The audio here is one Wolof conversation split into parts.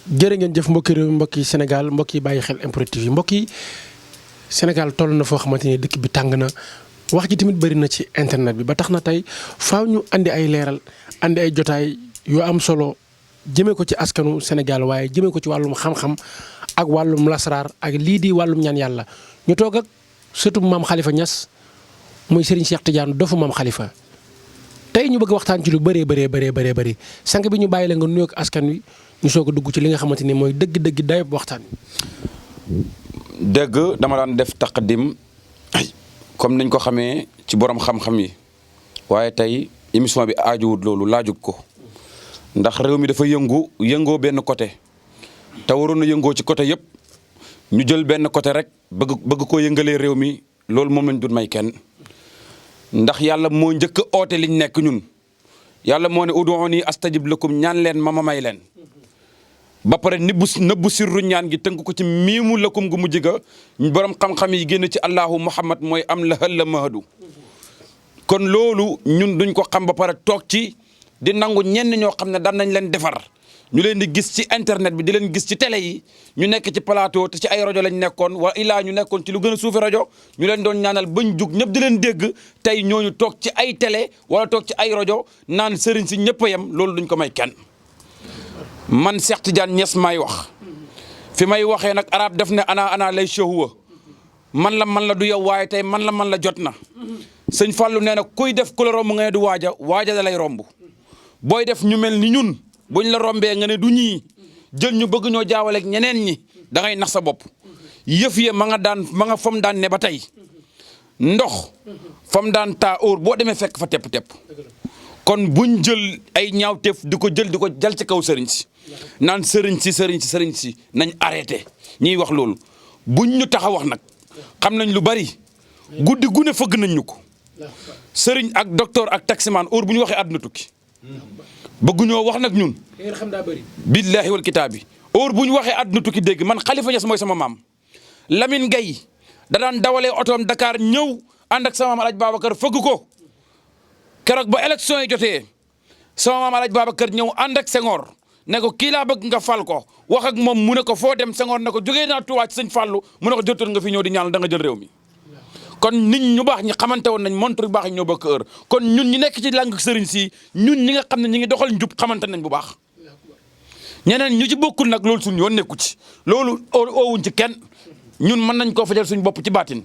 jërë ngeen jëf mbokki réew mbokki Sénégal mbokki bàyyi xel MPROD TV yi mbokki Sénégal toll na foo xamante ni dëkk bi tàng na wax ji tamit bëri na ci internet bi ba tax na tey faaw ñu andi ay leeral andi ay jotaay yu am solo jëmee ko ci askanu Sénégal waaye jëmee ko ci wàllum xam-xam ak wàllum lasaraar ak lii di wàllum ñaan yàlla ñu toog ak surtout maam Khalifa Niass muy Serigne Cheikh Tidiane dofu maam Khalifa. tey ñu bëgg waxtaan ci lu bëree sànq bi ñu bàyyi la nga nuyoog askan wi ñu soog a dugg ci li nga xamante ni mooy dëgg-dëgg dayob waxtaan wi. dëgg dama daan def taqdim comme niñ ko xamee ci borom xam-xam yi waaye tey émission bi aajuwut loolu laajut ko ndax réew mi dafa yëngoo benn côté te waroon na yëngoo ci côté yëpp ñu jël benn côté rek bëgg koo yëngalee réew mi loolu moom lañ dul may kenn. ndax yàlla moo njëkk a oote liñ nekk ñun yàlla moo ne ud'uuni astajib lakum ñaan leen ma may leen ba pare nëbbu sirru ñaan gi tënk ko ci miimu lakum gu mujj ga borom xam-xam yi génn ci allahu muhammad mooy am la hël la mahadu kon loolu ñun duñ ko xam ba pare toog ci di nangu ñenn ñoo xam ne daan nañ leen defar ñu leen di gis ci internet bi di leen gis ci télé yi ñu nekk ci plateau te ci ay rajo lañ nekkoon wa ilaa ñu nekkoon ci lu gën a suufi rajo ñu leen doon ñaanal bañ jug ñëpp di leen dégg tey ñooñu toog ci ay télé wala toog ci ay rajo naan sëriñ si ñëpp a yem loolu duñ ko may kenn. man Cheikh Tidiane Niass may wax fi may waxee nag arab def ne ana lay shahuwa man la du yow waaye tey man la jot na sëñ Fallou nee na kuy def ku la romb nga ne du waaja da lay romb booy def ñu mel ni ñun. buñ la rombee nga ne du ñii jël ñu bëgg ñoo jaawaleeg ñeneen ñi da ngay nax sa bopp yëf ye ma nga fam daan ne ba tey ndox fam daan taa óor boo demee fekk fa tepp-tepp kon buñ jël ay ñaawteef di ko jal ci kaw sëriñ si naan sëriñ si nañ arrêté ñiy wax loolu buñ ñu tax a wax nag xam nañ lu bari guddi gune fëgg nañ ñu ko sëriñ ak docteur ak taximaan óor bu ñu waxee àdduna tukki bëgguñoo wax nag ñun. ngeen xam daa bëri. billaahi wal kitaabi or bu ñu waxee àdduna tukki dégg man Khalifa Niass mooy sama maam Lamine Gueye da daan dawalee otoom Dakar ñëw ànd ak sama maam Alaaji Babacar fëgg ko keroog ba élection yi jotee sama maam Alaaji Babacar ñëw ànd ak Senghor ne ko kii laa bëgg nga fal ko wax ak moom mu ne ko foo dem Senghor ne ko jógee naa Tuubaa ci sëñ Fallou mu ne ko jotoon nga fi ñëw di ñaan da nga jël réew mi. kon nit ñu baax ñi xamante woon nañ montre yu baax yi ñoo bokk heure kon ñun ñi nekk ci làng sëriñ si ñun ñi nga xam ne ñi ngi doxal njub xamante nañ bu baax ñeneen ñu ci bokkul nag loolu suñ yoon nekku ci loolu oowuñ ci kenn ñun mën nañ koo fajal suñ bopp ci baatin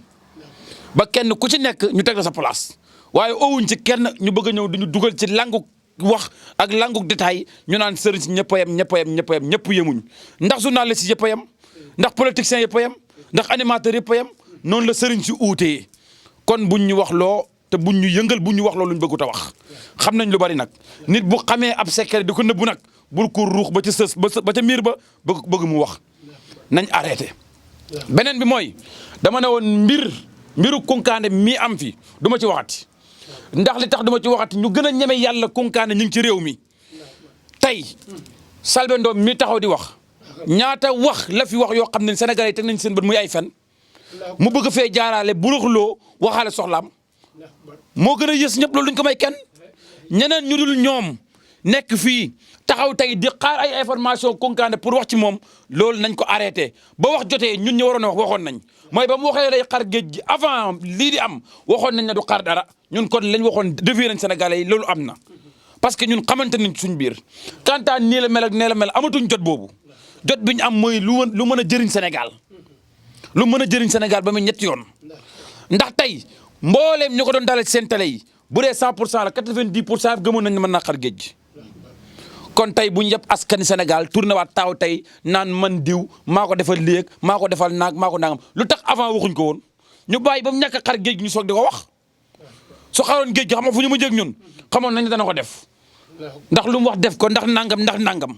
ba kenn ku ci nekk ñu teg la sa place waaye oowuñ ci kenn ñu bëgg a ñëw di ñu dugal ci làngu wax ak làngu détail ñu naan sëriñ si ñëpp a yem ñëpp yemuñ ndax journaliste yëpp a yem ndax politiciens yëpp a yem ndax animateur yëpp a yem noonu la sëriñ si uutee kon buñ ñu wax loo te buñ ñu yëngal buñ ñu wax loo luñ bëggut a wax xam nañ lu bari nag nit bu xamee ab secret di ko nëbbu nag bul ko ruux ba ca sës ba ca miir ba bëgg mu wax nañ arrêté. beneen bi mooy dama ne woon mbiru kunkaane mii am fi du ma ci waxati ndax li tax du ma ci waxati ñu gën a ñeme yàlla kunkaane ñu ngi ci réew mi tey Selbé Ndom mi taxaw di wax ñaata wax la fi wax yoo xam ne Sénégalais yi teg nañ seen bët muy ay fen mu bëgg fee jaaraale buruxloo waxaale soxlaam moo gën a yës ñëpp loolu duñ ko may kenn ñeneen ñu dul ñoom nekk fii taxaw tey di xaar ay information konkaane pour wax ci moom loolu nañ ko arrêté ba wax jotee ñun ñu waroon a wax waxoon nañ mooy ba mu waxee day xar géej gi avant lii di am waxoon nañ ne du xar dara ñun kon lañ waxoon defee nañ Sénégalais yi loolu am na parce que ñun xamante nañ suñ biir kantaan nii la mel ak nee la mel amatuñ jot boobu jot bi ñu am mooy lu mën a jëriñ Sénégal lu mën a jëriñ Sénégal ba muy ñetti yoon ndax tey mbooleem ñu ko doon dalal seen télé yi bu dee 100% la 90% gëmoon nañ ne mën naa xar géej gi kon tey bu ñu yëpp askani Sénégal tourné waat taaw tey naan man diw maa ko defal léeg maa ko defal naag maa ko nangam lu tax avant waxuñ ko woon ñu bàyyi ba mu ñàkk a xar géej gi ñu soog di ko wax su xaroon géej gi xam nga fu ñu mujjee ak ñun xamoon nañ dana ko def ndax lu mu wax def ko ndax nangam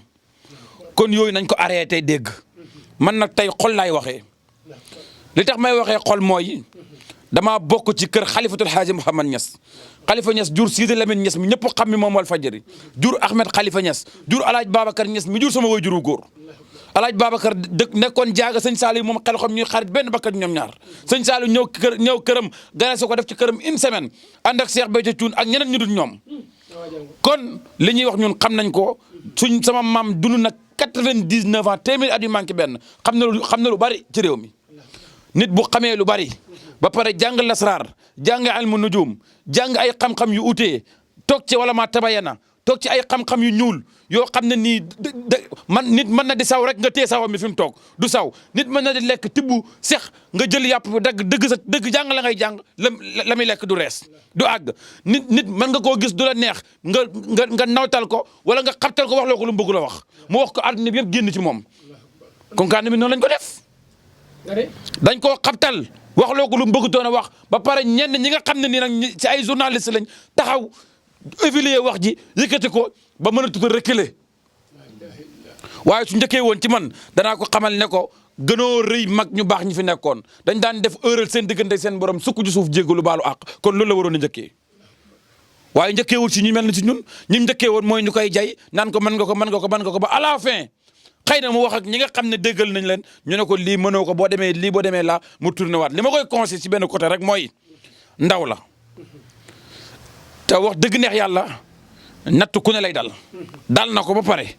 kon yooyu nañ ko arrêté dégg man nag tey xol laay waxee. li tax may waxee xol mooy damaa bokk ci kër xalifatul Haaji Mouhamad Niass Khalifa Niass jur Sidi Lamine Niass mi ñëpp xam mi moom wal fajari jur Ahmed Khalifa Niass jur Alaaji Babacar Niass mi jur sama way juru góor Alaaji Babacar nekkoon jaaga sëñ Saliou moom xel xam ñuy xarit benn bakkat ñoom ñaar sëñ Saliou ñëw këram gane sa ko def ci këram une semaine ànd ak Cheikh Béthio Thioune ak ñeneen ñu dul ñoom kon li ñuy wax ñun xam nañ ko sama maam dund na 99 ans téeméeri at yu manqué benn xam na lu bari ci réew mi nit bu xamee lu bari ba pare jàng lasraar jàng ilmu nujum jàng ay xam-xam yu utee toog ci wala ma tabayana toog ci ay xam-xam yu ñuul yoo xam ne nii nit mën na di saw rek nga téye sawam mi fi mu toog du saw nit mën na di lekk tibbu sex nga jël yàpp dëgg jàng la ngay jàng la muy lekk du rees du àgg nit mën nga koo gis du la neex nga nawtal ko wala nga xabtal ko wax loo ko lu mu bëgg la wax mu wax ko àdduna bi yëpp génn ci moom konkaane bi noonu lañ ko def dañ koo xabtal wax loo ko lu mu bëgg toon a wax ba pare ñenn ñi nga xam ne nii nag ci ay journaliste lañ taxaw évaluer wax ji yëkkati ko ba mën a tuta reculer waaye su njëkkee woon ci man danaa ko xamal ne ko gënoo rëy mag ñu baax ñi fi nekkoon dañ daan def erreur seen diggante seen borom sukk ci suuf jéggalu baalu àq kon loolu la waroon a njëkkee waaye njëkkee wul ci ñu mel ni ci ñun ñi njëkkee woon mooy ñu koy jay naan ko mën nga ko ba à la fin xëy na mu wax ak ñi nga xam ne déggal nañ leen ñu ne ko lii mënoo ko boo demee laa mu tourné waat li ma koy conseillé ci benn côté rek mooy ndaw la te wax dëgg neex yàlla natt ku ne lay dal na ko ba pare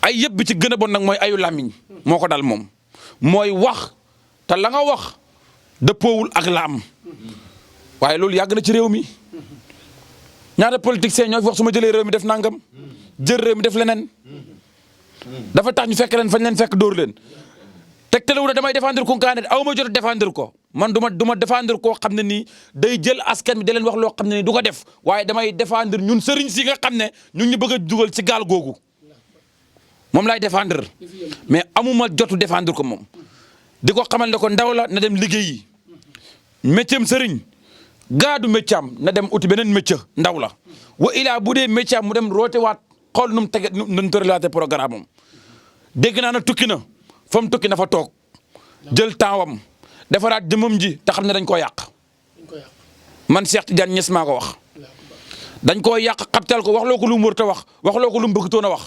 ay yëpp bi ci gën a bon nag mooy ayu làmmiñ moo ko dal moom mooy wax te la nga wax dëppoowul ak la am waaye loolu yàgg na ci réew mi ñaata politicien ñoo fi wax su ma jëlee réew mi def nangam jël réew mi def leneen dafa tax ñu fekk leen fañ leen fekk dóor leen tegtalewu ne damay défendre Kounkané aw ma jot a défendre ko man du ma défendre koo xam ne nii day jël askan bi da leen wax loo xam ne nii du ko def waaye damay défendre ñun sëriñ si nga xam ne ñu ngi bëgg a dugal ci gaal googu moom laay défendre mais amuma jotu défendre ko moom di ko xamal ne ko ndaw la na dem liggéeyi métier am sëriñ gaadu métier am na dem uti beneen métier ndaw la wa ilaa bu dee métier am mu dem roote waat xool nu mu tege nu mu tëralaatee programme am dégg naa na tukki na fa mu tukki na fa toog jël temps wam defaraat jëmam ji te xam ne dañ koo yàq man Cheikh Tidiane Niass maa ko wax dañ koo yàq xabtal ko wax loo ko lu mu wër te wax loo ko lu mu bëgg toon a wax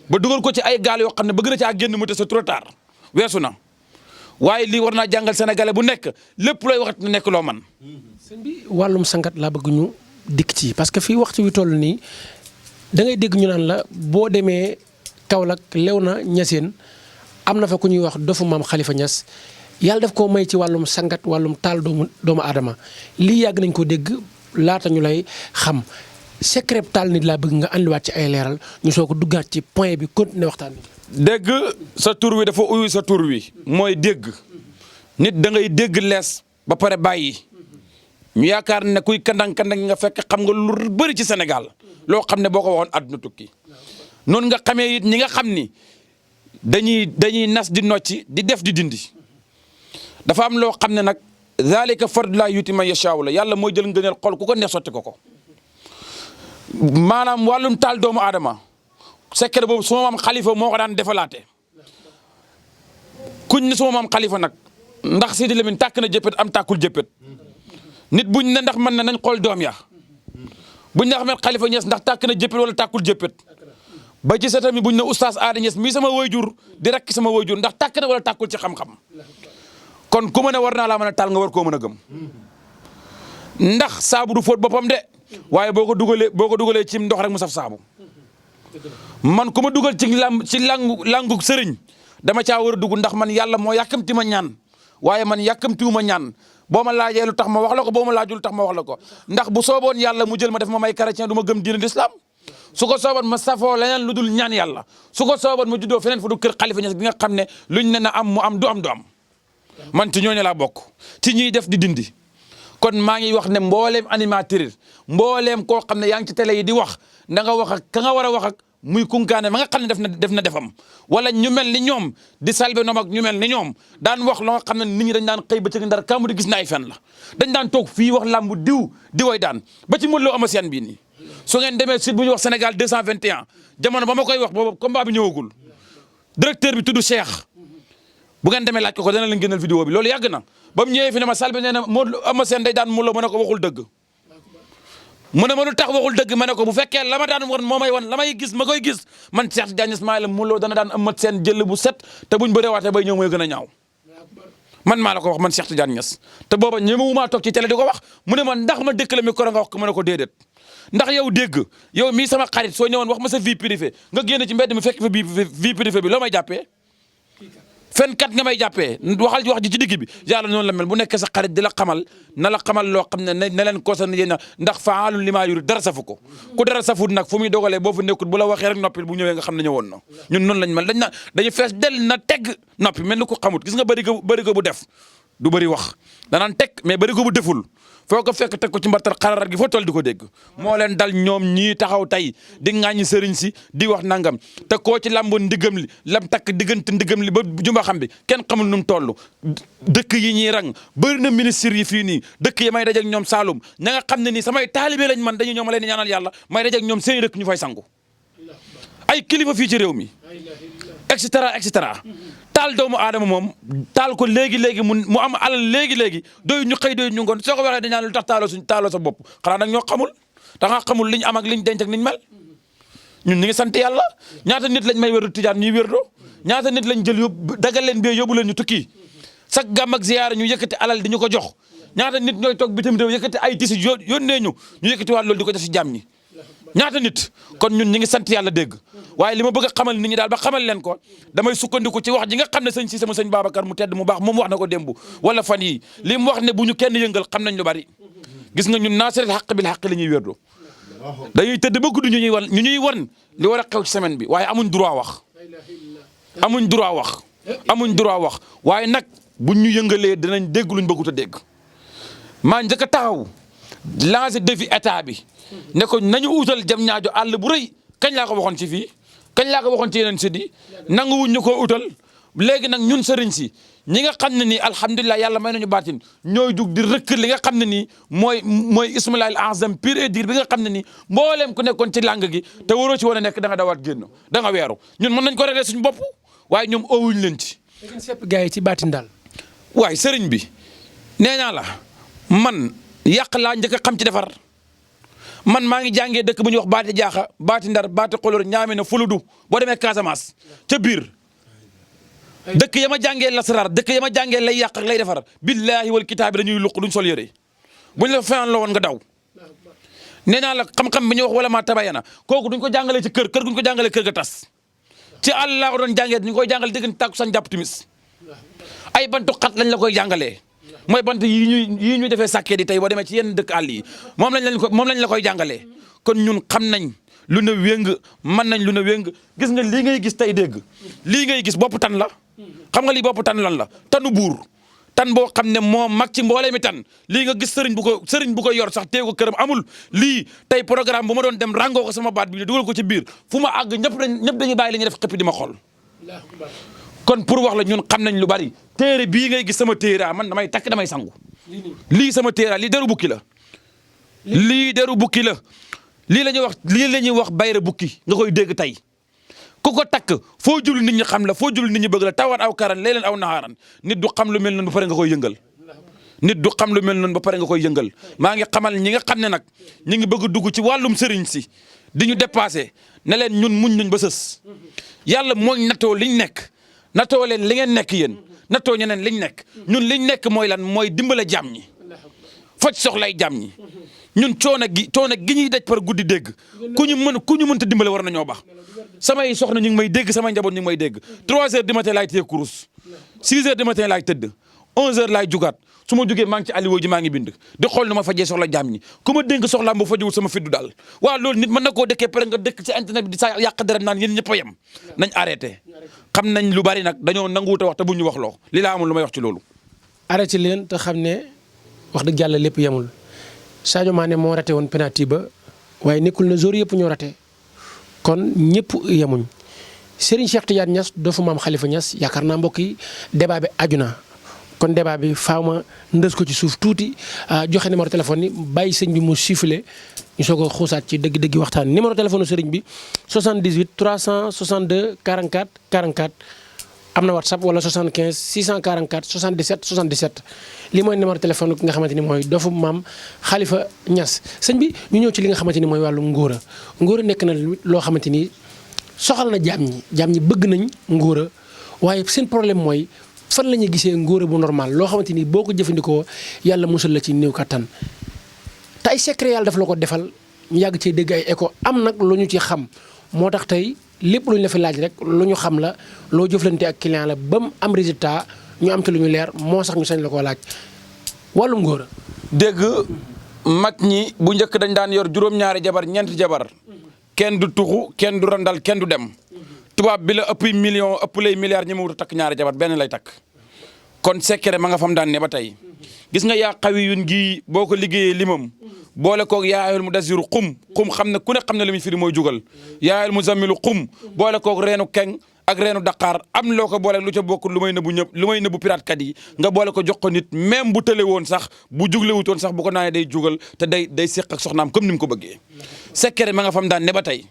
ba dugal ko ci ay gaal yoo xam ne bëgg na caa génn mu te c'est trop tard weesu na waaye lii war naa jàngal sénégalais bu nekk lépp looy wax na nekk loo man sëñ bi wàllum sangat laa bëgg ñu dikk ci parce que fii waxtu wi toll nii da ngay dégg ñu naan la boo demee Kaolack Léona Niassène am na fa ku ñuy wax dofu maam Khalifa Niass yàlla daf koo may ci wàllum sangat wàllum taal doomu aadama lii yàgg nañ ko dégg laata ñu lay xam secret taal nit laa bëgg nga andiwaat ci ay leeral ñu soo ko duggaat ci point bi continuer waxtaan bi. dégg sa tur wi dafa uyu sa tur wi mooy dégg nit da ngay dégg lees ba pare bàyyi ñu yaakaar ne kuy kandang-kandang nga fekk xam nga lu bëri ci Sénégal loo xam ne boo ko waxoon àdduna tukki noonu nga xamee it ñi nga xam ni dañuy nas di nocci di def di dindi dafa am loo xam ne nag zalika fardullah yuti man yashaaw la yàlla mooy jël ngëneel xol ku ko neex sotti ko maanaam wàllum taal doomu aadama secret boobu suma maam xalifa moo ko daan defalaate kuñ ne suma maam xalifa nag ndax Sidi Lamine tàkk na jëppët am tàkkul jëppët nit buñ ne ndax mën na nañ xool doom ya buñ ne Ahmed Khalifa Niass ndax tàkk na jëppët wala tàkkul jëppët ba ci sa tamit buñ ne oustaz Aada Niass mii sama wayjur di rakk sama wayjur ndax tàkk na wala tàkkul ci xam-xam kon ku ma ne war naa laa mën a taal nga war koo mën a gëm ndax saabu du fóot boppam de waaye boo ko dugalee ci ndox rek mu saf saabu man ku ma dugal ci langu sëriñ dama caa war a dugg ndax man yàlla moo yàkkamti ma ñaan waaye man yàkkamtiwuma ñaan boo ma laajee lu tax ma wax la ko boo ma laajul lu tax ma wax la ko ndax bu sooboon yàlla mu jël ma def ma may chrétien du ma gëm diine l'islam su ko sooboon ma safoo leneen lu dul ñaan yàlla su ko sooboon ma juddoo feneen fu du kër Khalifa Niass bi nga xam ne luñ ne na am mu am du am man ci ñooñu laa bokk ci ñuy def di dindi kon maa ngi wax ne mbooleem animateur mbooleem koo xam ne yaa ngi ci télé yi di wax na nga wax ak ka nga war a wax ak muy Kounkané ma nga xam ne def na defam wala ñu mel ni ñoom di salbe noom ak ñu mel ni ñoom daan wax loo nga xam ne nit ñi dañ daan xëy ba ci ndar kàmbu di gis na ay fen la dañ daan toog fii wax làmbu di way daan ba ci mënuloo ama seen bii nii su ngeen demee site bu ñuy wax Sénégal 221 jamono ba ma koy wax boobu combat bi ñëwagul directeur bi tudd Cheikh bu ngeen demee laaj ko dana leen génnal vidéo bi loolu yàgg na ba mu ñëwee fi ne ma salbe nee na Modou ama seen day daan mënuloo ma ne ko waxul dëgg mu ne ma lu tax waxul dëgg ma ne ko bu fekkee la ma daan won moo may won la may gis ma koy gis man Cheikh Tidiane Niass maa la muloo dana daan amat seen jël bu set te buñ bëree waatee bay ñëw mooy gën a ñaaw man maa la ko wax man Cheikh Tidiane Niass te booba ñemewumaa toog ci télé di ko wax mu ne ma ndax ma dëkk la micro nga wax ko ma ne ko déedéet ndax yow dégg yow mii sama xarit soo ñëwoon wax ma sa vie privée nga génn ci mbedd mi fekk fa vie privée bi loo may jàppee fenkat nga may jàppee wax ji ci digg bi yàlla noonu la mel bu nekkee sa xarit di la xamal na la xamal loo xam ne na leen concerné yéen ndax faalun limaa yurid dara safu ko ku dara safut nag fu muy dogalee boo fa nekkul bu la waxee rek noppil bu ñëwee nga xam ne ñëwoon na ñun noonu lañ mel dañu fees del na tegg noppi mel ni ko xamut gis nga bëri ko bu def du bëri wax danaan teg mais bëri ko bu deful foo ko fekk teg ko ci mbartal xararat gi foo toll di ko dégg moo leen dal ñoom ñii taxaw tey di ŋaañi sëriñ si di wax nangam te koo ci lamboon ndigam li lam takk diggante ndigam li ba jumba xam bi kenn xamul nu mu toll dëkk yi ñuy rang bëri na ministre yi fii nii dëkk yi may dajeeg ñoom Saloum ña nga xam ne nii samay taalibe lañ man dañu ñoom ma leen di ñaanal yàlla may dajeeg ñoom seen dëkk ñu fay sangu ay kilifa fii ci réew mi et cetera taal doomu aadama moom taal ko léegi mu am alal léegi doy ñu xëy doy ñu ngoon soo ko waxee dañu naan lu tax taaloo sa bopp xanaa nag ñoo xamul da nga xamul liñ am ak liñ denc ak niñ mel ñun ñu ngi sant yàlla ñaata nit lañ may wérdu tijaan ñuy wérdo ñaata nit lañ jël yóbbu dagal leen bee yóbbu leen ñu tukki sax gàmm ak ziyaara ñu yëkkati alal di ñu ko jox ñaata nit ñooy toog bitim réew yëkkati ay tisi yónnee ñu yëkkati waat loolu di ko def si jàmm ñi ñaata nit kon ñun ñi ngi sant yàlla dégg waaye li ma bëgg a xamal nit ñi daal ba xamal leen ko damay sukkandiku ci wax ji nga xam ne sëñ si sama sëñ Babacar mu tedd mu baax moom wax na ko démb wala fan yi li mu wax ne bu ñu kenn yëngal xam nañ lu bari gis nga ñun naasiril xaq bil xaq la ñuy wérdoo dañuy tëdd ba guddi ñu ñuy wan li war a xew ci semaine bi waaye amuñ droit wax waaye nag buñ ñu yëngalee dinañ dégg luñ bëggut a dégg maa njëkk a taxaw lancé défi état bi ne ko nañu utal jam ñaajo àll bu rëy kañ laa ko waxoon ci fii kañ laa ko waxoon ci yeneen sidi nanguwuñ ñu ko utal léegi nag ñun sëriñ si ñi nga xam ne nii alhamdulilah yàlla may nañu baatin ñooy jug di rëkk li nga xam ne nii mooy ismilahil azam pur et dur bi nga xam ne nii mbooleem ku nekkoon ci làng gi te waroo ci woon a nekk da nga dawaat génn da nga weeru ñun mën nañ ko régler suñu bopp waaye ñoom owuñ leen ci. da ngeen sepp gars yi ci baatin daal. waaye sëriñ bi nee naa la man yàq laa njëkk a xam ci defar man maa ngi jàngee dëkk bu ñuy wax baati jaaxa baati ndar baati xolor ñaame na fuludu boo demee Casamance ca biir dëkk ya ma jàngee lasaraar dëkk ya ma jàngee lay yàq ak lay defar billaahi wal kitaabi dañuy luq duñ sol yére buñ la fenaan la woon nga daw nee naa la xam-xam bi ñuy wax wala maa tabayana kooku duñ ko jàngalee ci kër guñ ko jàngalee kër ga tas ci àll laa ko doon jàngee ñu koy jàngale diggante tàkkusaan jàpp timis ay bantu xat lañ la koy jàngalee mooy bant yii ñuy defee sàkkee di tey boo demee ci yenn dëkk àll yi moom lañ la koy jàngalee kon ñun xam nañ lu ne wéng mën nañ lu ne wéng gis nga lii ngay gis tey dégg lii ngay gis bopp tan la xam nga lii bopp tan lan la tanu buur tan boo xam ne moo mag ci mboolee mi tan lii nga gis sëriñ bu ko yor sax téye ko këram amul lii tey programme bu ma doon dem rangoo ko sama baat bi dugal ko ci biir fu ma àgg ñëpp dañuy bàyyi li ñuy def xëppi di ma xool kon pour wax la ñun xam nañ lu bari téere bii ngay gis sama téere man damay takk damay sangu lii sama téere lii deru bukki la lii deru bukki la lii la ñuy wax bayra bukki nga koy dégg tey ku ko takk foo jul nit ñi xam la foo jul nit ñi bëgg la tawaan aw karan léeg-leen aw naxaaran nit du xam lu mel noonu ba pare nga koy yëngal maa ngi xamal ñi nga xam ne nag ñi ngi bëgg dugg ci wàllum sëriñ si di ñu dépassé ne leen ñun muñ nañ ba sës yàlla mooy nattoo liñ nekk nattoo leen li ngeen nekk yéen nattoo ñeneen liñ nekk ñun liñ nekk mooy lan mooy dimbale jàmm ñi faj soxlay jàmm ñi ñun coono gi ñuy daj par guddi dégg ku ñu mënta dimbale war nañoo baax samay soxna ñu ngi may dégg samay njaboot ñu ngi may dégg 3 heures du matin laay téye kurus 6 heures du matin laay tëdd 11 heures laay jugaat su ma jugee maa ngi ci alliwo ji maa ngi bind di xool nu ma fajee soxla jàmm ñi ku ma dénk soxlaam bu fajewul sama fiddu daal waaw loolu nit mën na koo dëkkee pare nga dëkk ci internet bi di sa yàq dara naan yéen ñëpp a yem nañ arrêté xam nañ lu bari nag dañoo nanguwut a wax te bu ñu wax loo li laa amul lu may wax ci loolu arrêté leen te xam ne wax dëgg yàlla lépp yemul Sadio Mané moo raté woon penalty ba waaye nekkul na joueur yëpp ñoo raté kon ñëpp yemuñ Serigne Cheikh Tidiane Niass doofu maam Khalifa Niass yaakaar naa mbokk yi débat bi aju na kon débat bi faaw ma ndës ko ci suuf tuuti joxe numéro téléphone yi bàyyi sëñ bi mu sifflé ñu soog a xuusaat ci dëgg-dëgg waxtaan numéro téléphone sëriñ bi 78 362 44 44 am na WhatsApp wala 75 644 77 77 lii mooy numéro téléphone ki nga xamante ni mooy doofu maam Khalifa Niass sëñ bi ñu ñëw ci li nga xamante ni mooy wàllu ngóora nekk na loo xamante ni soxal na jaam ñi bëgg nañ ngóora waaye seen problème mooy fan la ñuy gisee ngóora bu normal loo xamante ni boo ko jëfandikoo yàlla musal la ci néew kattan te ay secret yàlla daf la ko defal ñu yàgg cee dégg ay écho am nag lu ñu ci xam moo tax tey lépp lu ñu la fi laaj rek lu ñu xam la loo jëflante ak client la ba mu am résultat ñu am ci lu ñu leer moo sax ñu sañ la koo laaj wàllum ngóora. dégg mag ñi bu njëkk dañ daan yor juróom-ñaari jabar ñeenti jabar kenn du tuxu kenn du randal kenn du dem tubaab bi la ëpp million ëpp lay milliards ñi mu wut a takk ñaari jabar benn lay takk kon secret ma nga fam daan ne ba tey gis nga yaa xawi yun gi boo ko liggéeyee limam boole koog yaayul mu dasiru xum xam ne ku ne xam ne li muy firi mooy jugal yaayul mu zammilu xum boole koog reenu keng ak reenu Dakar am loo ko boole lu ca bokk lu may nëbbu ñëpp lu may nëbbu pirate kat yi nga boole ko jox ko nit même bu tële woon sax bu jugle wutoon sax bu ko naanee day jugal te day séq ak soxnaam comme ni mu ko bëggee secret ma nga fam daan ne ba tey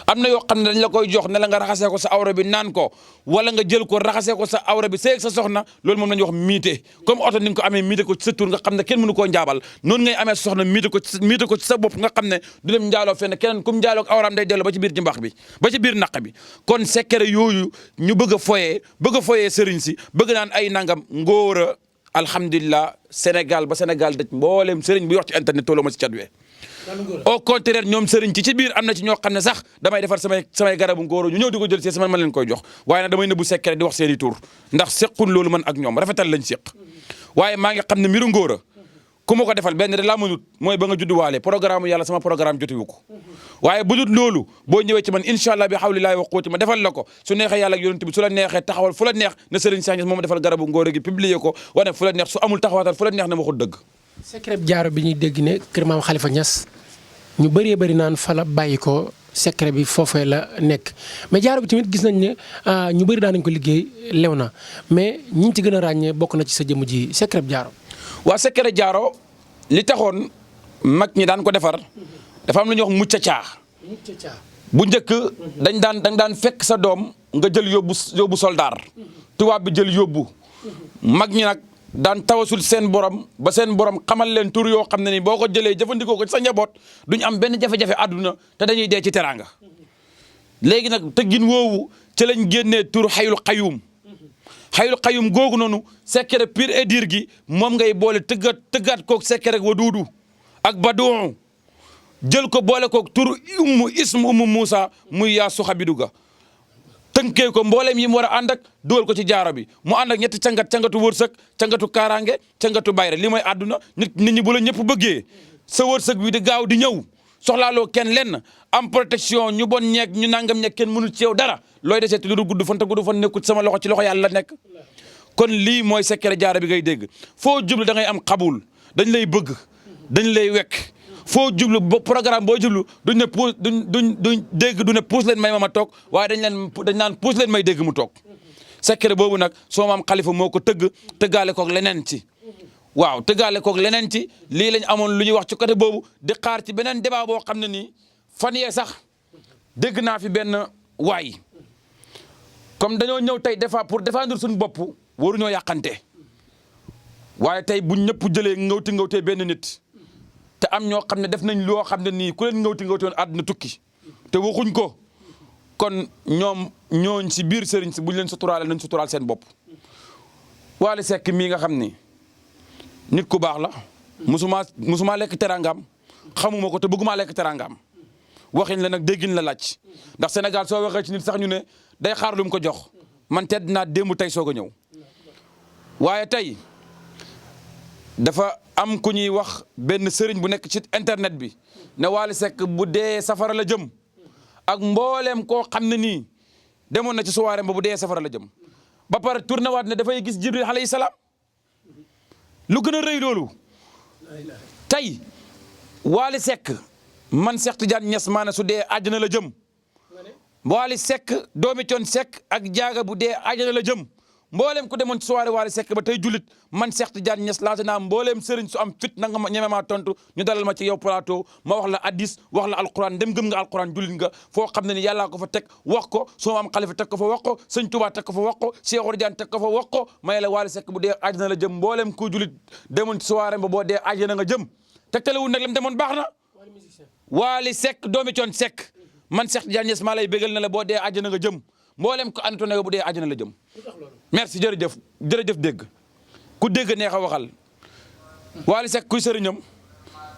am na yoo xam ne dañ la koy jox ne la nga raxasee ko sa awra bi naan ko wala nga jël ko raxasee ko sa awra bi seeg sa soxna loolu moom la ñuy wax miite comme oto ni nga ko amee miite ko ci sa tur nga xam ne kenn mënu koo njaabal noonu ngay amee sa soxna miite ko ci sa bopp nga xam ne du dem njaaloo fenn keneen comme njaaloo ak awraam day dellu ba ci biir jimbax bi ba ci biir naq bi kon secret yooyu ñu bëgg a foyee sëriñ si bëgg naan ay nangam ngóora alhamdulilah Sénégal ba Sénégal daj mboolem sëriñ bu wax ci internet tolloo ma si cadwee au contraire ñoom sëriñ ci biir am na ci ñoo xam ne sax damay defar samay garabu ngóoro ñu ñëw di ko jël see sama man leen koy jox waaye nag damay nëbbu secret di wax seen i tur ndax sequn loolu man ak ñoom rafetal lañ seq waaye maa ngi xam ne mbiru ngóora ku ma ko defal benn de laa mënut mooy ba nga judduwaale programme yàlla sama programme jotewu ko waaye bu dul loolu boo ñëwee ci man incha allah bi hawlillaahi wa quwwati ma defal la ko su neexee yàlla ak yonent bi su la neexee taxawal fu la neex ne Serigne Cheikh Niass moom defal garabu ngóora gi publier ko wane fu la neex su amul taxawaatal fu la neex ne waxul dëgg secret jaaro bi ñuy dégg ne kër maam Khalifa Niass ñu bëree bëri naan fa la bàyyi ko secret bi foofee la nekk mais jaaro bi tamit gis nañ ne ñu bëri daan nañ ko liggéey lew na mais ñi ci gën a ràññee bokk na ci sa jëmm ji secret jaaro. waa secret jaaro li taxoon mag ñi daan ko defar dafa am lu ñuy wax mucca caa bu njëkk dañ daan fekk sa doom nga jël yóbbu soldaar tubaab bi jël yóbbu mag ñi nag daan tawasul seen borom ba seen borom xamal leen tur yoo xam ne ni boo ko jëlee jëfandikoo ko ci sa njaboot duñ am benn jafe-jafe àdduna te dañuy dee ci teraanga léegi nag tëggin woowu ci lañ génnee tur xayul xayum googu noonu secret pur et dur gi moom ngay boole tëggaat koog secret wa duudu ak baduu jël ko boole koog tur ismu Moussa muy yaa suxabidu ga tënkee ko mboolem yi mu war a ànd ak dugal ko ci jaaro bi mu ànd ak ñetti cangatu wërsëg cangatu kaaraange cangatu bayre li mooy àdduna nit ñi bu la ñëpp bëggee sa wërsëg bi di gaaw di ñëw soxlaaloo kenn lenn am protection ñu bon ñeeg ñu nangam ñeeg kenn mënul ci yow dara looy desee te lu gudd fan te gudd fan nekkul sama loxo ci loxo yàlla la nekk kon lii mooy secret jaaro bi ngay dégg foo jublu da ngay am xabul dañ lay bëgg dañ lay wekk foo jublu programme boo jublu duñ ne puus duñ dégg du ne puus leen may ma toog waaye dañ naan puus leen may dégg mu toog secret boobu nag soo maam Khalifa moo ko tëggaale koog leneen ci waaw tëggaale koog leneen ci lii lañ amoon lu ñuy wax ci côté boobu di xaar ci beneen débat boo xam ne nii fan yee sax dégg naa fi benn waay comme dañoo ñëw tey pour défendre suñu bopp waruñoo yàqante waaye tey buñ ñëpp jëlee ngawtee benn nit te am ñoo xam ne def nañ loo xam ne nii ku leen ngawti woon àdduna tukki te waxuñ ko kon ñooñ si biir sëriñ si buñ leen suturaale nañ suturaal seen bopp Wally Seck mii nga xam ni nit ku baax la musuma lekk teraangam xamuma ko te bëgguma lekk teraangam waxin la nag déggin la laaj ndax Sénégal soo waxee ci nit sax ñu ne day xaar lu mu ko jox man tedd naa démb tey soog a ñëw waaye tey dafa am ku ñuy wax benn sëriñ bu nekk ci internet bi ne Wally Seck bu dee safara la jëm ak mbooleem koo xam ne nii demoon na ci soirée ba bu dee safara la jëm ba pare tourné waat ne dafay gis Jibril alayhi salaam lu gën a rëy loolu tey Wally Seck man Cheikh Tidiane Niass maana su dee àjjana la jëm Wally Seck doomi Thione Seck ak jaaga bu dee àjjana la jëm mboolem ku demoon ci soirée Wally Seck ba tey jullit man Cheikh Tidiane Niass laata naa mboolem sëriñ su am fit na nga ñeme maa tontu ñu dalal ma ci yow plateau ma wax la hadis wax la alquran dem gëm nga alquran jullit nga foo xam ne ni yàllaa ko fa teg wax ko soo am Khalifa teg ko fa wax ko sëñ Touba teg ko fa wax ko Cheikh Tidiane teg ko fa wax ko may la Wally Seck bu dee àjjana la jëm mboolem ku jullit demoon ci soirée ba boo dee àjjana nga jëm tegtalewul nag lam demoon baax na Wally Seck doomi Thione Seck man Cheikh Tidiane Niass maa lay bégal na la boo dee àjjana nga jëm mboolem ko antu ne bu dee àjjana la jëm merci jërëjëf dégg ku dégg neex a waxal Wally Seck kuy sëriñam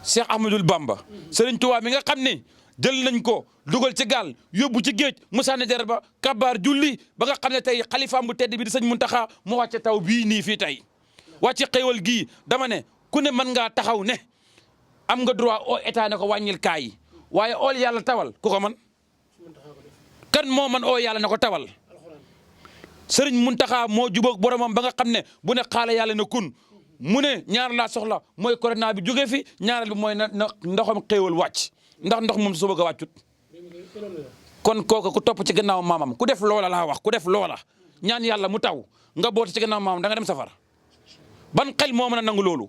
Cheikh Ahmadul Bamba Serigne Touba mi nga xam ne jël nañ ko dugal ci gaal yóbbu ci géej mu sànni der ba kabaar julli ba nga xam ne tey xalifaam bu tedd bi di sëñ Muntaxa mu wàcce taw bii nii fii tey wàcce xéewal gii dama ne ku ne mën ngaa taxaw ne am nga droit au état ne ko wàññil kaay yi waaye ool yàlla tawal ku ko man kan moo man oo yàlla ne ko tawal sëriñ Muntaxa moo jubóog boromam ba nga xam ne bu ne xaala yàlla na kun mu ne ñaar laa soxla mooy corona bi jóge fi ñaareel bi mooy na ndoxam xéewal wàcc ndax ndox moom su bëgg a wàccut kon kooku ku topp ci gannaaw maamam ku def loola laa wax ku def loola ñaan yàlla mu taw nga boote ci gannaaw maamam da nga dem safara ban xel moo mën a nangu loolu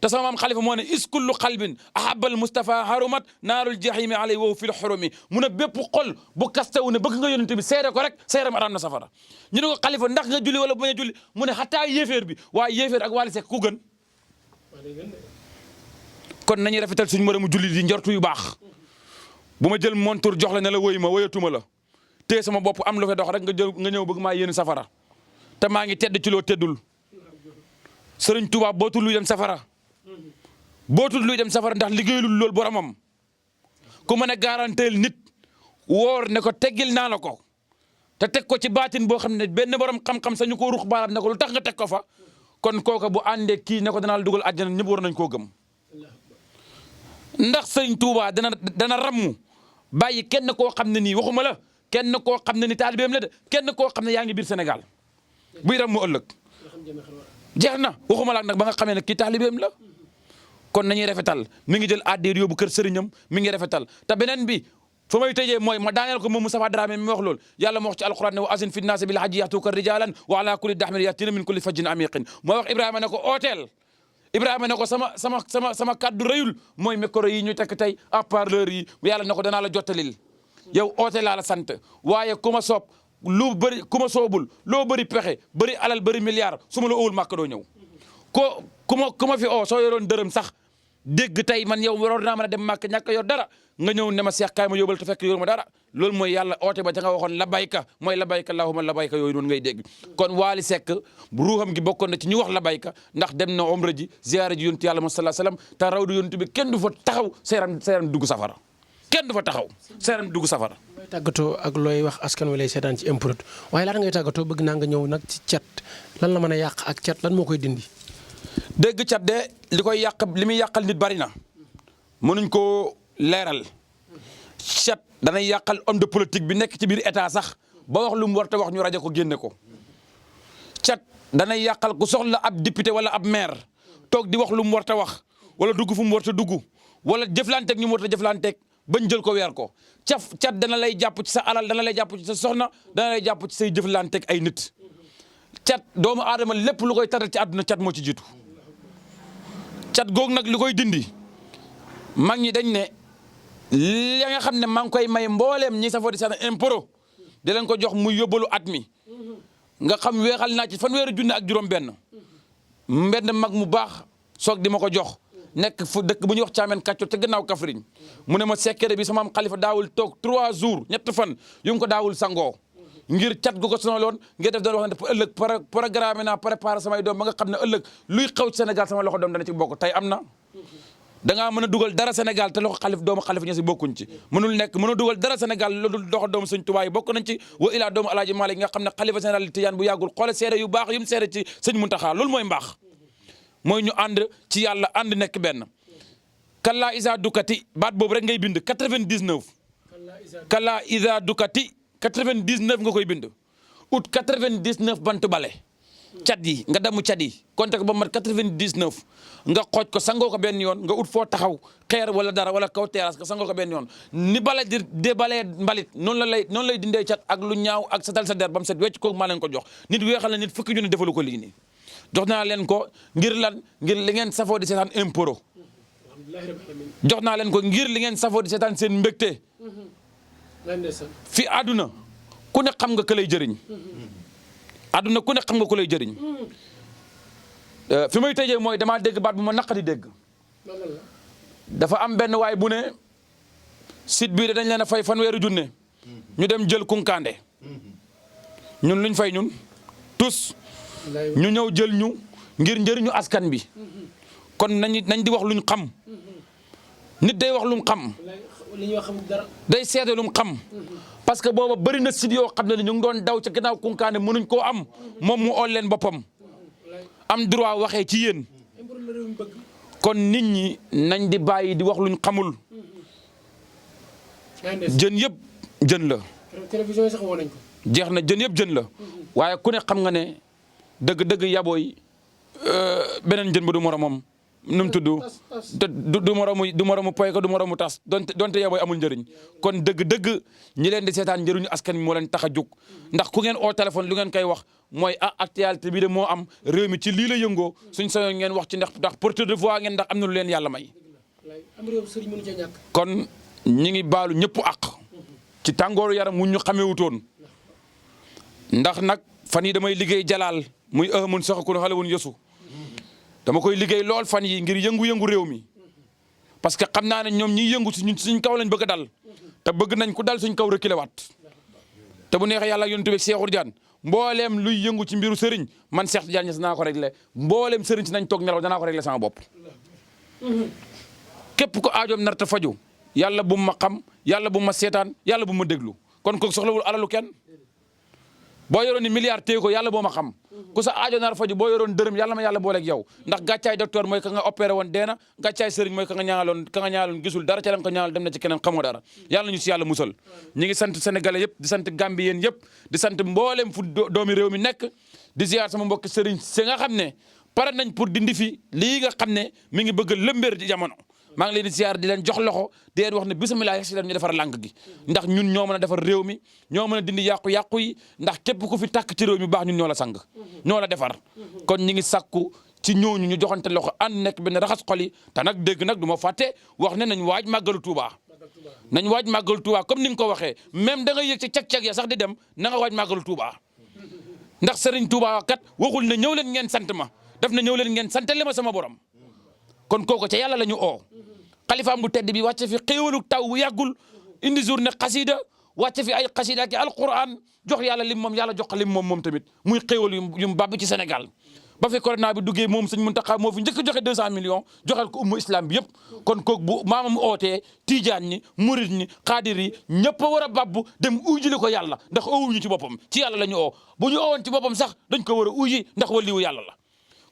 te sama maam xalifa moo ne is kullu xalbin ahabal Mustafa harumat naarul jahimi alay wow fil xurumi mu ne bépp xol bu kastewu ne bëgg nga yonent bi seede ko rek seeram araam na safara ñu ne ko xalifa ndax nga julli wala bañ a julli mu ne xataa yéeféer bi waaye yéeféer ak Wally Seck ku gën kon nañuy rafetal suñu moromu julli di njortu yu baax bu ma jël montur jox la ne la woy ma woyatuma la te sama bopp am lu fa dox rek nga ñëw bëgg maa yéen safara te maa ngi tedd ci loo teddul Sëriñ Tuubaa bootul luy dem safara bootul luy dem safara ndax liggéeyul loolu boromam ku mën a garanteel nit woor ne ko teggil naa la ko te teg ko ci baatin boo xam ne benn borom xam-xam sañu ko rux baaraam ne ko lu tax nga teg ko fa kon kooka bu àndee kii ne ko danaa la dugal àjjana ñëpp war nañ koo gëm ndax Sëriñ Tuubaa dana rammu bàyyi kenn koo xam ne nii waxuma la kenn koo xam ne ni taalibeem la de kenn koo xam ne yaa ngi biir Sénégal buy rammu ëllëg jeex na waxuma la nag ba nga xamee ne kii taalibeem la kon nañuy rafetal mi ngi jël addiir yóbbu kër sëriñam mi ngi rafetal te beneen bi fa may tëjee mooy ma daaneel ko moom Moustapha Dramé mi wax loolu yàlla moo wax ci alquran ne wa azin fi nnaasi bil hajji yatuuka rijalan wa ala kulli dahmin yatina min kulli fajjin amiqin mooy wax Ibrahima ne ko ooteel Ibrahima ne ko sama kaddu rëyul mooy micro yi ñu tekk tey haut-parleur yi yàlla ne ko danaa la jottalil yow oote laa la sant waaye ku ma soob lu bëri ku ma soobul loo bëri pexe bëri alal bëri milliard su ma la owul màkk doo ñëw ku ma fi oo soo yoroon dërëm sax dégg tey man yow waroon naa mën a dem màkk ñàkk yor dara nga ñëw ne ma seex kaay ma yóbbal te fekk yor ma dara loolu mooy yàlla oote ba ca nga waxoon labayka mooy labayka allahumma labayka yooyu noonu ngay dégg kon Wally Seck ruuxam gi bokkoon na ci ñu wax labayka ndax dem na umra ji ziyaara ji yontu yàlla sallallahu alayhi wasallam te rawdu yontu bi kenn du fa taxaw seeram dugg safara kenn du fa taxaw seeram dugg safara. looy tàggatoo ak looy wax askan wi lay seetaan ci MPROD waaye laata ngay tàggatoo bëgg naa nga ñëw nag ci cat lan la mën a yàq ak cat lan moo koy dindi. dégg cat de li koy yàq li muy yàqal nit bari na mënuñ koo leeral cat danay yàqal homme de politique bi nekk ci biir état sax ba wax lu mu war ta wax ñu rajo ko génne ko cat danay yàqal ku soxla ab député wala ab maire toog di wax lu mu war ta wax wala dugg fu mu war ta dugg wala jëflanteeg ñu mu war ta jëflanteeg bañ jël ko weer ko cat dana lay jàpp ci sa alal dana lay jàpp ci sa soxna dana lay jàpp ci say jëflanteeg ay nit cat doomu aadama lépp lu koy taral ci àdduna cat moo ci jiitu cat googu nag li koy dindi mag ñi dañ ne li nga xam ne maa ngi koy may mbooleem ñi safoo di seen impôt di leen ko jox muy yóbbalu at mi nga xam weexal naa ci fanweeri junne ak juróom-benn mbenn mag mu baax soog di ma ko jox nekk fu dëkk bu ñuy wax Caamen Kàcco te gannaaw Kaffrine mu ne ma sekkere bi sama am xalifa daawul toog 3 jours ñett fan yu ngi ko daawul sangoo ngir cat gu ko sonaloon ngir def doon wax ne ëllëg programme naa préparé samay doom ba nga xam ne ëllëg luy xew ci Sénégal sama loxo doom dana ci bokk tey am na da ngaa mën a dugal dara Sénégal te loxo doomu xalifa ña si bokkuñ ci mënul dugal dara Sénégal loolu loxo doomu sëñ Tuubaa yi bokk nañ ci wa ilaa doomu Alaaji Maalik nga xam ne xalifa général Tijaan bu yàggul xoole seede yu baax yu mu seede ci sëñ Muntaxa loolu mooy mbaax mooy ñu ànd ci yàlla ànd nekk benn kallaa isa dukati baat boobu rek ngay bind 99 kallaa isa dukati 99 nga koy bind ut 99 bant bale cat yi nga damu cat yi compté ko ba mat 99 nga xooj ko sangoo ko benn yoon nga ut foo taxaw xeer wala dara wala kaw terrasse nga sangoo ko benn yoon ni bale di balee mbalit noonu lay dindee cat ak lu ñaaw ak setal sa der ba mu set wecc kooku maa leen ko jox nit weexal na nit fukki junne defalu ko lii nii jox naa leen ko ngir lan ngir li ngeen safoo di seetaan imporo jox naa leen ko ngir li ngeen safoo di seetaan seen mbégte fi àdduna ku ne xam nga ka lay jëriñ àdduna ku ne xam nga ku lay jëriñ fi may tëjee mooy damaa dégg baat bu ma naqadi dégg dafa am benn waay bu ne site bii dañ leen a fay fanweeri junne ñu dem jël kunkaande ñun luñ fay ñun tous ñu ñëw jël ñu ngir njëriñu askan bi kon nañ di wax luñ xam nit day wax lu mu xam li ñuy wax dara. day seede lu mu xam parce que booba bëri na sit yoo xam ne ñu ngi doon daw ca ginnaaw kunkaane mënuñ koo am moom mu ool leen boppam am droit waxee ci yéen kon nit ñi nañ di bàyyi di wax luñ xamul jën yëpp jën la télévision yi sax woo nañ ko. jeex na jën yëpp jën la waaye ku ne xam nga ne dëgg-dëgg yabooy beneen jën ba du moromam nu mu tudd du moromu poy ko du moromu tas donte yabooy amul njëriñ kon dëgg-dëgg ñi leen di seetaan njëriñu askan wi moo leen tax a jóg ndax ku ngeen oo téléphone lu ngeen koy wax mooy actualité bi de moo am réew mi ci lii la yëngoo suñ sañoon ngeen wax ci ndax porteur de voix ngeen ndax am na lu leen yàlla may. am réew sëriñ mënu ca ñàkk. kon ñi ngi baalu ñëpp àq ci tàngooru yaram mu ñu xamewutoon ndax nag fan yi damay liggéey jalaal muy mun saxakun xale wun yësu dama koy liggéey lool fan yi ngir yëngu-yëngu réew mi parce que xam naa ne ñoom ñiy yëngu si ñun suñ kaw lañ bëgg a dal te bëgg nañ ku dal suñ kaw reculé waat te bu neexee yàlla yonent bi Seexu Tijaan mbooleem luy yëngu ci mbiru sëriñ man Seex Tijaan Ñas naa ko réglé mbooleem sëriñ si nañ toog nelaw danaa ko réglé sama bopp képp ko aajoom narta faju yàlla bu ma xam yàlla bu ma seetaan yàlla bu ma déglu kon ko soxlawul alalu kenn boo yoroon ni milliard téye ko yàlla boo ma xam ku sa aajo nar faju boo yoroon dërëm yàlla ma yàlla booleeg yow ndax gàccaay docteur mooy ka nga opéré woon deena gàccaay sëriñ mooy ka nga ñaanaloon gisul dara ca la nga ko ñaanal dem na ci keneen xamoo dara yàlla ñu si yàlla musal ñi ngi sant sénégalais yëpp di sant gambien yëpp di sant mboolem fu doomi réew mi nekk di ziar sama mbokki sëriñ si nga xam ne pare nañ pour dindi fi lii nga xam ne mi ngi bëgg lëmbéer ci jamono maa ngi leen di ziar di leen jox loxo di leen wax ne bisimilah si leen ñu defar làng gi ndax ñun ñoo mën a defar réew mi ñoo mën a dindi yàqu-yàqu yi ndax képp ku fi tàkk ci réew mi baax ñun ñoo la sang ñoo la defar kon ñi ngi sakku ci ñooñu ñu joxante loxo ànd nekk benn raxas xol yi te nag dégg nag du ma fàtte wax ne nañ waaj màggalu Touba nañ waaj màggalu Touba comme ni nga ko waxee même da nga yëg ci cag-cag ya sax di dem na nga waaj màggalu Touba ndax Serigne Touba kat waxul ne ñëw leen ngeen sant ma daf na ñëw leen ngeen santale ma sama borom kon kooku ca yàlla la ñu oo xalifaam bu tedd bi wàcce fi xéewalu taw bu yàggul indi journée xasida wàcce fi ay xasida ki alquran jox yàlla lim moom yàlla jox ko lim moom tamit muy xéewal yu bàbb ci Sénégal ba fi corona bi duggee moom sëñ Muntaxa moo fi njëkk joxe 200 millions joxel ko umma islam bi yëpp kon kooku bu maamam ootee tijaan ñi murit ñi xaadir yi ñëpp a war a babbu dem ujjili ko yàlla ndax owuñu ci boppam ci yàlla la ñu oo bu ñu owoon ci boppam sax dañ ko war a uji ndax waliwu yàlla la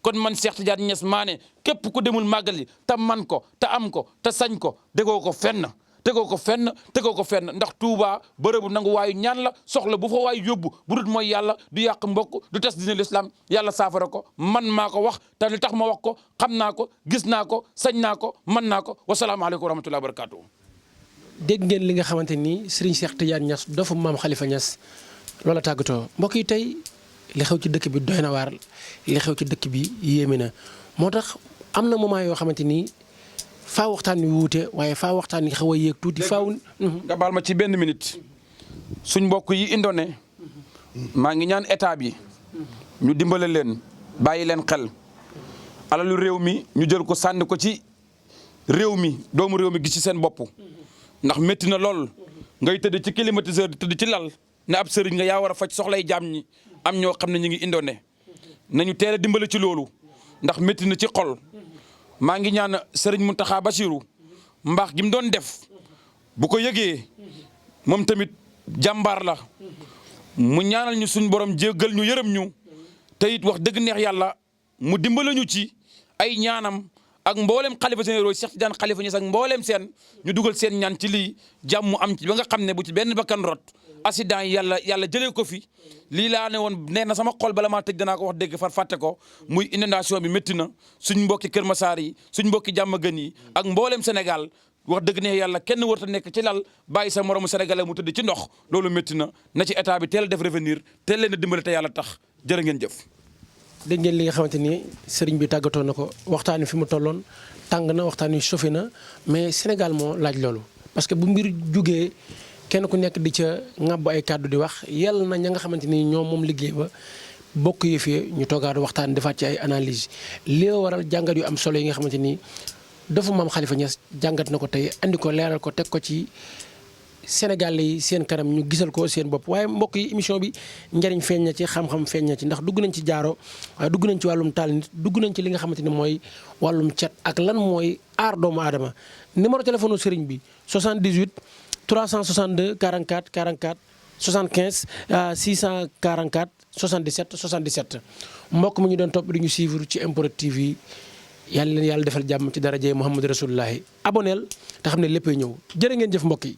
kon man Cheikh Tidiane Niass maa ne képp ku demul màggali te man ko te am ko te sañ ko dégoo ko fenn tegoo ko fenn ndax Touba bërëbu nangu waayu ñaan la soxla bu fa waayu yóbbu bu dut mooy yàlla du yàq mbokk du tas dina l'islam yàlla saafara ko man maa ko wax te li tax ma wax ko xam naa ko gis naa ko sañ naa ko mën naa ko wasalaamaaleykum wa rahmatullahi wa barakaatu. dégg ngeen li nga xamante ni Serigne Cheikh Tidiane Niass dafa maam Khalifa Niass loola tàggatoo mbokk yi tey li xew ci dëkk bi doy na waar li xew ci dëkk bi yéeme na moo tax am na moment yoo xamante ni faa waxtaan wi wuute waaye faa waxtaan wi xaw a yéeg tuuti faaw. nga baal ma ci benn minute suñ mbokk yi indone maa ngi ñaan état bi ñu dimbale leen bàyyi leen xel alalu réew mi ñu jël ko sànni ko ci réew mi doomu réew mi gis ci seen bopp ndax métti na lool ngay tëdd ci climatiseur di tëdd ci lal ne ab sëriñ nga yaa war a faj soxlay jaam ñi am ñoo xam ne ñu ngi indone nañu teel a dimbale ci loolu ndax métti na ci xol maa ngi ñaan sëriñ Mountakha Bassirou mbaax gi mu doon def bu ko yëgee moom tamit jàmbaar la mu ñaanal ñu suñ borom jéggal ñu yërëm ñu te it wax dëgg neex yàlla mu dimbale ñu ci ay ñaanam ak mboolem xalifa généraux Cheikh Tidiane Khalifa Niass ak mboolem seen ñu dugal seen ñaan ci lii jàmm am ci ba nga xam ne bu ci benn bakkan rot accident yi yàlla jëlee ko fi lii laa ne woon nee na sama xol bala maa tëj danaa ko wax dégg far fàtte ko muy inondation bi métti na suñ mbokki Kër Massar yi suñ mbokki Diamaguène yi ak mboolem Sénégal wax dëgg ne yàlla kenn warut a nekk ci lal bàyyi sa moromu sénégalais mu tëdd ci ndox loolu métti na ci état bi teel a def revenir teel leen a dimbale te yàlla tax jërë ngeen jëf. dégg ngeen li nga xamante ni sëriñ bi tàggatoo na ko waxtaan wi fi mu tolloon tàng na waxtaan wi sofi na mais Sénégal moo laaj loolu parce que bu mbir jugee kenn ku nekk di ca ŋàbb ay kàddu di wax yàlla na ña nga xamante ni ñoom moom liggéey ba bokk yëf yi ñu toogaat waxtaan defaat ci ay analyse li waral jàngat yu am solo yi nga xamante ni dafa maam Khalifa Niass jàngat na ko tey andi ko leeral ko teg ko ci Sénégal yi seen kanam ñu gisal ko seen bopp waaye mbokk yi émission bi njariñ feeñ na ci xam-xam feeñ na ci ndax dugg nañ ci jaaro waaye dugg nañ ci wàllum taal nit dugg nañ ci li nga xamante ne mooy wàllum cet ak lan mooy aar doomu aadama numéro téléphone sëriñ bi 78 362 44 44 75 644 77 77 mbokk mu ñu doon topp di ñu suivre ci MPROD TV yàlla leen yàlla defal jàmm ci darajee Muhammad Rasulullahi aboneel te xam ne léppay ñëw jërë ngeen jëf mbokk yi